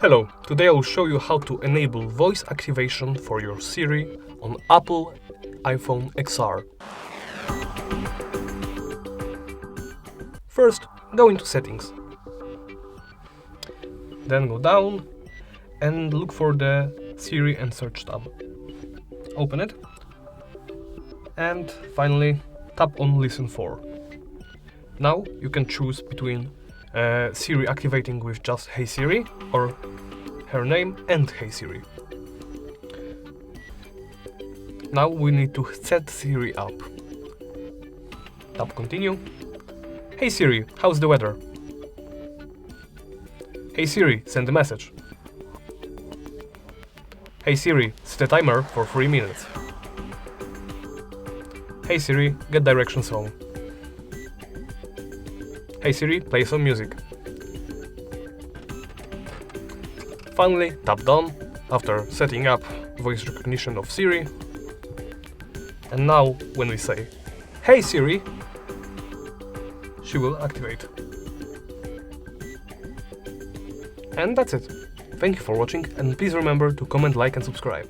Hello, today I will show you how to enable voice activation for your Siri on Apple iPhone XR. First, go into Settings. Then go down and look for the Siri and Search tab. Open it. And finally, tap on Listen for. Now you can choose between Siri activating with just Hey Siri or her name and Hey Siri. Now we need to set Siri up. Tap Continue. Hey Siri, how's the weather? Hey Siri, send a message. Hey Siri, set a timer for 3 minutes. Hey Siri, get directions home. Hey Siri, play some music. Finally, tap Done after setting up voice recognition of Siri. And now, when we say, Hey Siri, she will activate. And that's it. Thank you for watching, and please remember to comment, like and subscribe.